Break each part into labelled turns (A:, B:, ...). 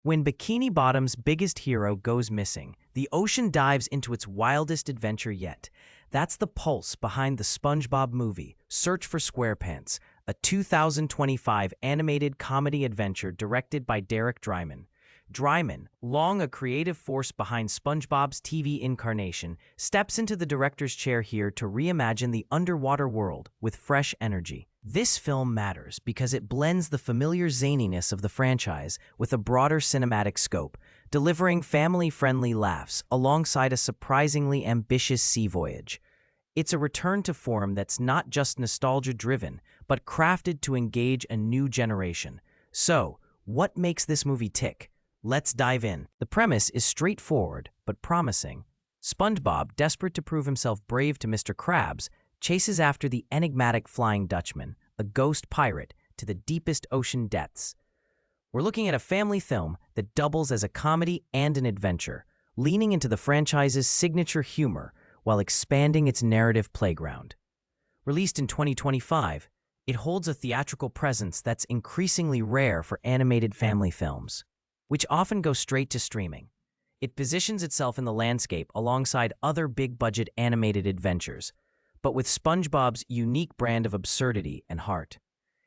A: When Bikini Bottom's biggest hero goes missing, the ocean dives into its wildest adventure yet. That's the pulse behind the SpongeBob Movie, Search for SquarePants, a 2025 animated comedy adventure directed by Derek Drymon. Drymon, long a creative force behind SpongeBob's TV incarnation, steps into the director's chair here to reimagine the underwater world with fresh energy. This film matters because it blends the familiar zaniness of the franchise with a broader cinematic scope, delivering family-friendly laughs alongside a surprisingly ambitious sea voyage. It's a return to form that's not just nostalgia-driven, but crafted to engage a new generation. So, what makes this movie tick? Let's dive in. The premise is straightforward, but promising. SpongeBob, desperate to prove himself brave to Mr. Krabs, chases after the enigmatic Flying Dutchman, a ghost pirate, to the deepest ocean depths. We're looking at a family film that doubles as a comedy and an adventure, leaning into the franchise's signature humor while expanding its narrative playground. Released in 2025, it holds a theatrical presence that's increasingly rare for animated family films, which often go straight to streaming. It positions itself in the landscape alongside other big-budget animated adventures, but with SpongeBob's unique brand of absurdity and heart.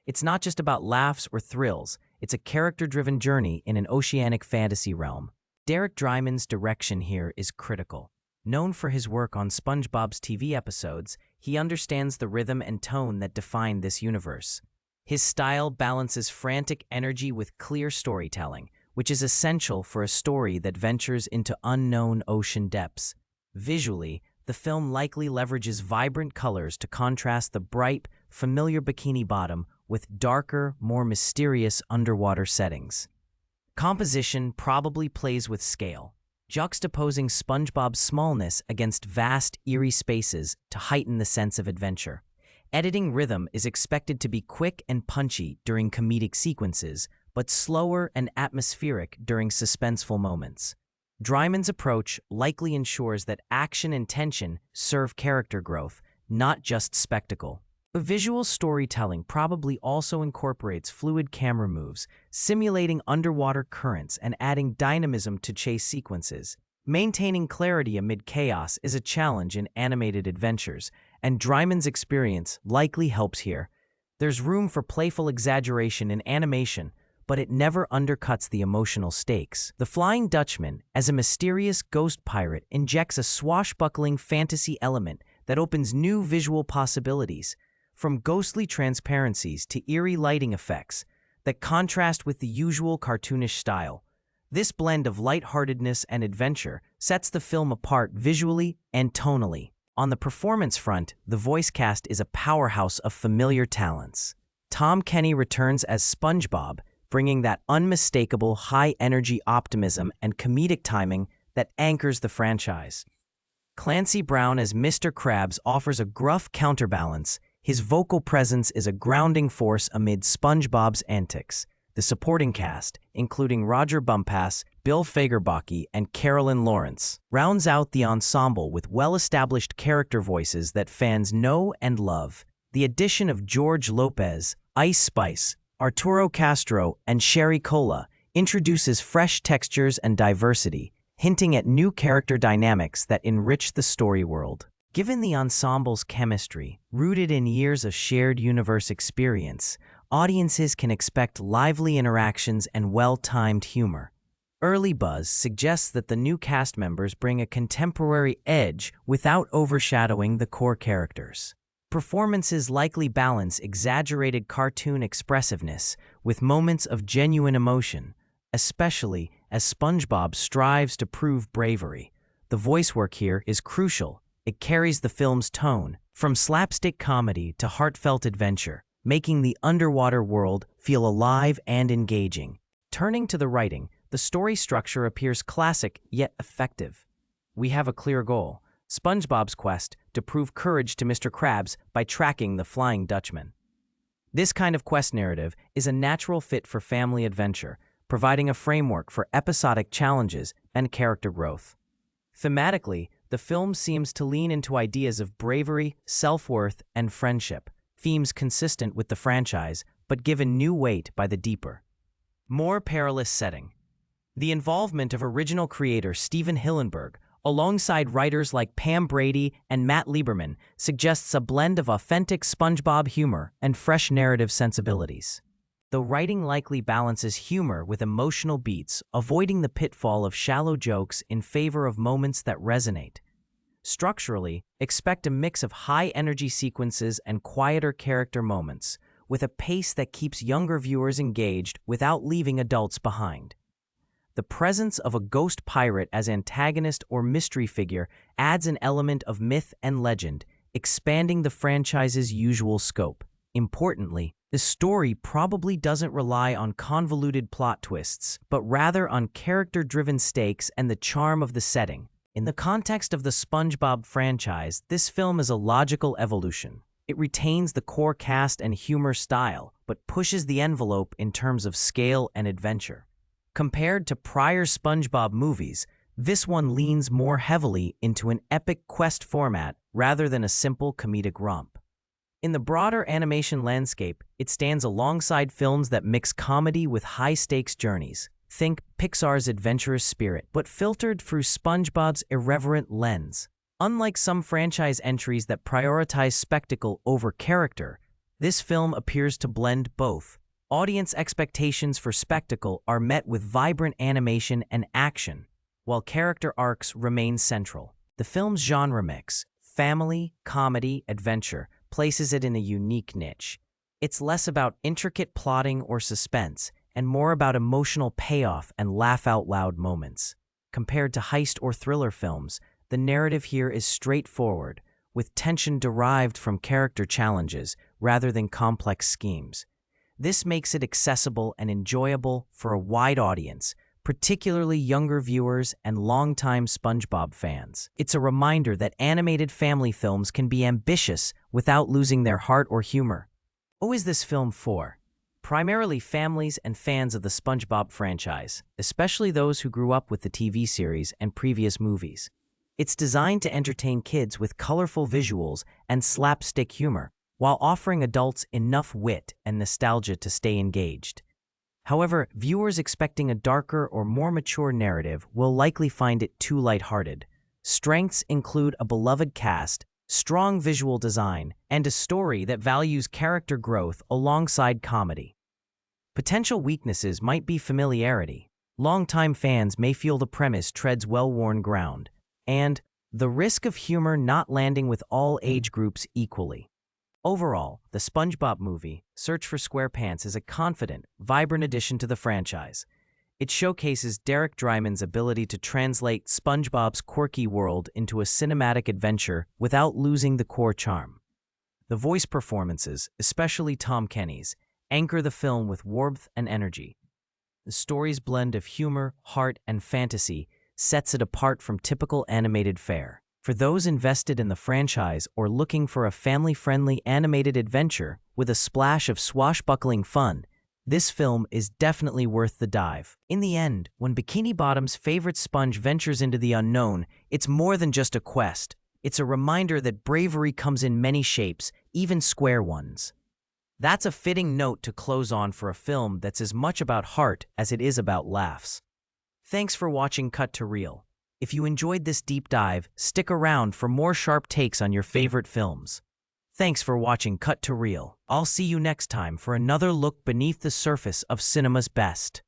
A: It's not just about laughs or thrills, it's a character-driven journey in an oceanic fantasy realm. Derek Drymon's direction here is critical. Known for his work on SpongeBob's TV episodes, he understands the rhythm and tone that define this universe. His style balances frantic energy with clear storytelling, which is essential for a story that ventures into unknown ocean depths. Visually, the film likely leverages vibrant colors to contrast the bright, familiar Bikini Bottom with darker, more mysterious underwater settings. Composition probably plays with scale, juxtaposing SpongeBob's smallness against vast, eerie spaces to heighten the sense of adventure. Editing rhythm is expected to be quick and punchy during comedic sequences, but slower and atmospheric during suspenseful moments. Drymon's approach likely ensures that action and tension serve character growth, not just spectacle. The visual storytelling probably also incorporates fluid camera moves, simulating underwater currents and adding dynamism to chase sequences. Maintaining clarity amid chaos is a challenge in animated adventures, and Drymon's experience likely helps here. There's room for playful exaggeration in animation, but it never undercuts the emotional stakes. The Flying Dutchman, as a mysterious ghost pirate, injects a swashbuckling fantasy element that opens new visual possibilities, from ghostly transparencies to eerie lighting effects that contrast with the usual cartoonish style. This blend of lightheartedness and adventure sets the film apart visually and tonally. On the performance front, the voice cast is a powerhouse of familiar talents. Tom Kenny returns as SpongeBob, bringing that unmistakable high-energy optimism and comedic timing that anchors the franchise. Clancy Brown as Mr. Krabs offers a gruff counterbalance. His vocal presence is a grounding force amid SpongeBob's antics. The supporting cast, including Roger Bumpass, Bill Fagerbakke, and Carolyn Lawrence, rounds out the ensemble with well-established character voices that fans know and love. The addition of George Lopez, Ice Spice, Arturo Castro, and Sherry Cola introduces fresh textures and diversity, hinting at new character dynamics that enrich the story world. Given the ensemble's chemistry, rooted in years of shared universe experience, audiences can expect lively interactions and well-timed humor. Early buzz suggests that the new cast members bring a contemporary edge without overshadowing the core characters. Performances likely balance exaggerated cartoon expressiveness with moments of genuine emotion, especially as SpongeBob strives to prove bravery. The voice work here is crucial. It carries the film's tone, from slapstick comedy to heartfelt adventure, making the underwater world feel alive and engaging. Turning to the writing, the story structure appears classic yet effective. We have a clear goal: SpongeBob's quest to prove courage to Mr. Krabs by tracking the Flying Dutchman. This kind of quest narrative is a natural fit for family adventure, providing a framework for episodic challenges and character growth. Thematically, the film seems to lean into ideas of bravery, self-worth, and friendship, themes consistent with the franchise, but given new weight by the deeper, more perilous setting. The involvement of original creator Steven Hillenburg, alongside writers like Pam Brady and Matt Lieberman, suggests a blend of authentic SpongeBob humor and fresh narrative sensibilities. The writing likely balances humor with emotional beats, avoiding the pitfall of shallow jokes in favor of moments that resonate. Structurally, expect a mix of high-energy sequences and quieter character moments, with a pace that keeps younger viewers engaged without leaving adults behind. The presence of a ghost pirate as antagonist or mystery figure adds an element of myth and legend, expanding the franchise's usual scope. Importantly, the story probably doesn't rely on convoluted plot twists, but rather on character-driven stakes and the charm of the setting. In the context of the SpongeBob franchise, this film is a logical evolution. It retains the core cast and humor style, but pushes the envelope in terms of scale and adventure. Compared to prior SpongeBob movies, this one leans more heavily into an epic quest format rather than a simple comedic romp. In the broader animation landscape, it stands alongside films that mix comedy with high-stakes journeys. Think Pixar's adventurous spirit, but filtered through SpongeBob's irreverent lens. Unlike some franchise entries that prioritize spectacle over character, this film appears to blend both. Audience expectations for spectacle are met with vibrant animation and action, while character arcs remain central. The film's genre mix, family, comedy, adventure, places it in a unique niche. It's less about intricate plotting or suspense, and more about emotional payoff and laugh-out-loud moments. Compared to heist or thriller films, the narrative here is straightforward, with tension derived from character challenges rather than complex schemes. This makes it accessible and enjoyable for a wide audience, particularly younger viewers and longtime SpongeBob fans. It's a reminder that animated family films can be ambitious without losing their heart or humor. Who is this film for? Primarily families and fans of the SpongeBob franchise, especially those who grew up with the TV series and previous movies. It's designed to entertain kids with colorful visuals and slapstick humor, while offering adults enough wit and nostalgia to stay engaged. However, viewers expecting a darker or more mature narrative will likely find it too lighthearted. Strengths include a beloved cast, strong visual design, and a story that values character growth alongside comedy. Potential weaknesses might be familiarity. Longtime fans may feel the premise treads well-worn ground, and the risk of humor not landing with all age groups equally. Overall, the SpongeBob Movie, Search for SquarePants is a confident, vibrant addition to the franchise. It showcases Derek Dryman's ability to translate SpongeBob's quirky world into a cinematic adventure without losing the core charm. The voice performances, especially Tom Kenny's, anchor the film with warmth and energy. The story's blend of humor, heart, and fantasy sets it apart from typical animated fare. For those invested in the franchise or looking for a family-friendly animated adventure with a splash of swashbuckling fun, this film is definitely worth the dive. In the end, when Bikini Bottom's favorite sponge ventures into the unknown, it's more than just a quest. It's a reminder that bravery comes in many shapes, even square ones. That's a fitting note to close on for a film that's as much about heart as it is about laughs. Thanks for watching Cut to Reel. If you enjoyed this deep dive, stick around for more sharp takes on your favorite films. Thanks for watching Cut to Reel. I'll see you next time for another look beneath the surface of cinema's best.